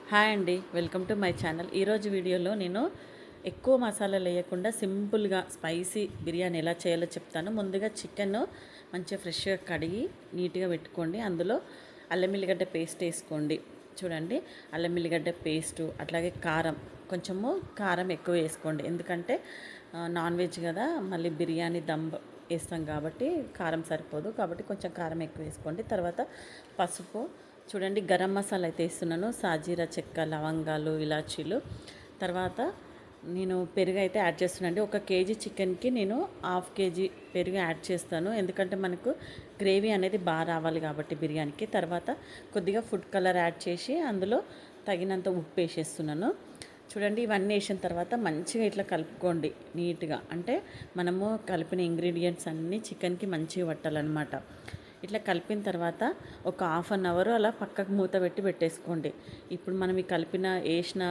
Hi అండి, welcome to my channel. ఈరోజు వీడియోలో నేను ఎక్కువ మసాలాలు వేయకుండా సింపుల్గా స్పైసీ బిర్యానీ ఎలా చేయాలో చెప్తాను. ముందుగా చికెన్ మంచిగా ఫ్రెష్గా కడిగి నీట్గా పెట్టుకోండి. అందులో అల్లం ఎల్లిగడ్డ పేస్ట్ వేసుకోండి. చూడండి, అల్లం ఎల్లిగడ్డ పేస్టు, అట్లాగే కారం, కొంచెము కారం ఎక్కువ వేసుకోండి. ఎందుకంటే నాన్ వెజ్ కదా, మళ్ళీ బిర్యానీ దమ్ వేస్తాం కాబట్టి కారం సరిపోదు, కాబట్టి కొంచెం కారం ఎక్కువ వేసుకోండి. తర్వాత పసుపు, చూడండి గరం మసాలా అయితే వేస్తున్నాను, సాజీరా చెక్క, లవంగాలు, ఇలాచీలు. తర్వాత నేను పెరుగు అయితే యాడ్ చేస్తున్నాను. ఒక కేజీ చికెన్కి నేను హాఫ్ కేజీ పెరుగు యాడ్ చేస్తాను, ఎందుకంటే మనకు గ్రేవీ అనేది బాగా రావాలి కాబట్టి బిర్యానీకి. తర్వాత కొద్దిగా ఫుడ్ కలర్ యాడ్ చేసి అందులో తగినంత ఉప్పు వేసేస్తున్నాను. చూడండి, ఇవన్నీ వేసిన తర్వాత మంచిగా ఇట్లా కలుపుకోండి నీట్గా. అంటే మనము కలిపిన ఇంగ్రీడియంట్స్ అన్నీ చికెన్కి మంచిగా పట్టాలన్నమాట. ఇట్లా కలిపిన తర్వాత ఒక హాఫ్ అన్ అవర్ అలా పక్కకు మూత పెట్టి పెట్టేసుకోండి. ఇప్పుడు మనం ఈ కలిపిన వేసిన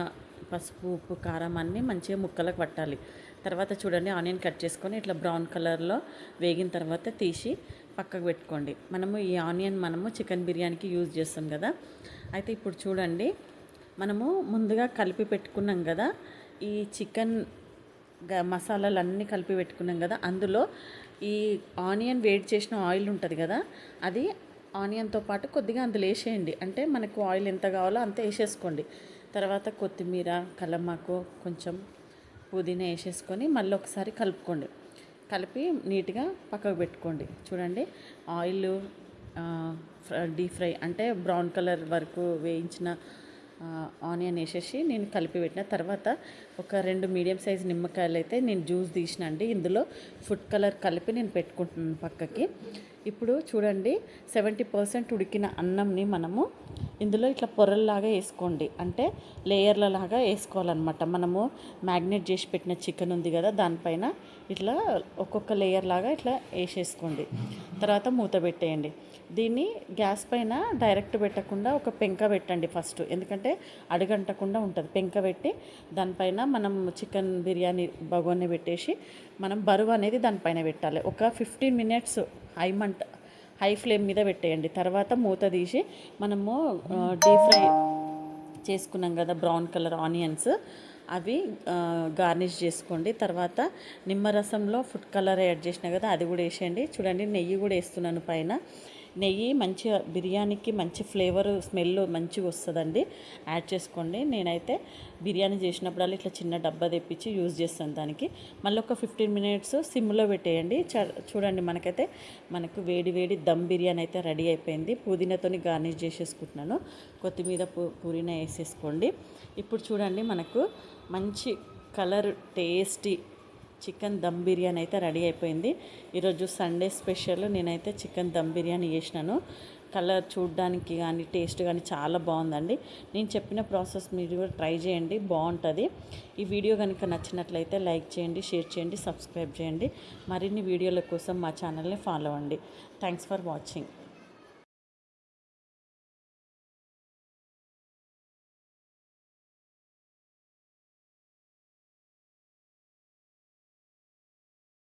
పసుపు, ఉప్పు, కారం అన్నీ మంచిగా ముక్కలకు పట్టాలి. తర్వాత చూడండి, ఆనియన్ కట్ చేసుకొని ఇట్లా బ్రౌన్ కలర్లో వేగిన తర్వాత తీసి పక్కకు పెట్టుకోండి. మనము ఈ ఆనియన్ చికెన్ బిర్యానీకి యూజ్ చేస్తాం కదా. అయితే ఇప్పుడు చూడండి, మనము ముందుగా కలిపి పెట్టుకున్నాం కదా, ఈ చికెన్ మసాలాలన్నీ కలిపి పెట్టుకున్నాం కదా, అందులో ఈ ఆనియన్ వేడి చేసిన ఆయిల్ ఉంటుంది కదా, అది ఆనియన్తో పాటు కొద్దిగా అందులో వేసేయండి. అంటే మనకు ఆయిల్ ఎంత కావాలో అంత వేసేసుకోండి. తర్వాత కొత్తిమీర, కలమాకు, కొంచెం పుదీనా వేసేసుకొని మళ్ళీ ఒకసారి కలుపుకోండి. కలిపి నీట్గా పక్కకు పెట్టుకోండి. చూడండి, ఆయిల్ డీప్ ఫ్రై అంటే బ్రౌన్ కలర్ వరకు వేయించిన ఆనియన్ వేసేసి నేను కలిపి పెట్టిన తర్వాత ఒక 2 మీడియం సైజ్ నిమ్మకాయలు అయితే నేను జ్యూస్ తీసినండి. ఇందులో ఫుడ్ కలర్ కలిపి నేను పెట్టుకుంటున్నాను పక్కకి. ఇప్పుడు చూడండి, 70% ఉడికిన అన్నంని మనము ఇందులో ఇట్లా పొరల్లాగా వేసుకోండి. అంటే లేయర్ల లాగా వేసుకోవాలన్నమాట. మనము మ్యాగ్నేట్ చేసి పెట్టిన చికెన్ ఉంది కదా, దానిపైన ఇట్లా ఒక్కొక్క లేయర్ లాగా ఇట్లా వేసేసుకోండి. తర్వాత మూత పెట్టేయండి. దీన్ని గ్యాస్ పైన డైరెక్ట్ పెట్టకుండా ఒక పెంక పెట్టండి ఫస్ట్, ఎందుకంటే అడుగంటకుండా ఉంటుంది. పెంక పెట్టి దానిపైన మనం చికెన్ బిర్యానీ బగోని పెట్టేసి మనం బరువు అనేది దానిపైన పెట్టాలి. ఒక 15 మినిట్స్ హై ఫ్లేమ్ మీద పెట్టేయండి. తర్వాత మూత తీసి మనము డీప్ ఫ్రై చేసుకున్నాం కదా బ్రౌన్ కలర్ ఆనియన్స్, అవి గార్నిష్ చేసుకోండి. తర్వాత నిమ్మరసంలో ఫుడ్ కలర్ యాడ్ చేసినా కదా, అది కూడా వేసేయండి. చూడండి, నెయ్యి కూడా వేస్తున్నాను పైన. నెయ్యి మంచిగా బిర్యానీకి మంచి ఫ్లేవర్, స్మెల్ మంచిగా వస్తుందండి, యాడ్ చేసుకోండి. నేనైతే బిర్యానీ చేసినప్పుడల్లా ఇట్లా చిన్న డబ్బా తెప్పించి యూజ్ చేస్తాను దానికి. మళ్ళీ ఒక 15 మినిట్స్ సిమ్లో పెట్టేయండి. చూడండి, మనకు వేడి వేడి దమ్ బిర్యానీ అయితే రెడీ అయిపోయింది. పుదీనాతోని గార్నిష్ చేసేసుకుంటున్నాను. కొత్తిమీర పుదీనా వేసేసుకోండి. ఇప్పుడు చూడండి, మనకు మంచి colour, tasty chicken dum biryani అయితే రెడీ అయిపోయింది. ఈరోజు సండే స్పెషల్ నేనైతే చికెన్ దమ్ బిర్యానీ చేసినాను. కలర్ చూడడానికి కానీ టేస్ట్ కానీ చాలా బాగుందండి. నేను చెప్పిన ప్రాసెస్ మీరు కూడా ట్రై చేయండి, బాగుంటుంది. ఈ వీడియో కనుక నచ్చినట్లయితే లైక్ చేయండి, షేర్ చేయండి, సబ్స్క్రైబ్ చేయండి. మరిన్ని వీడియోల కోసం మా ఛానల్ని ఫాలో అవ్వండి. Thanks for watching.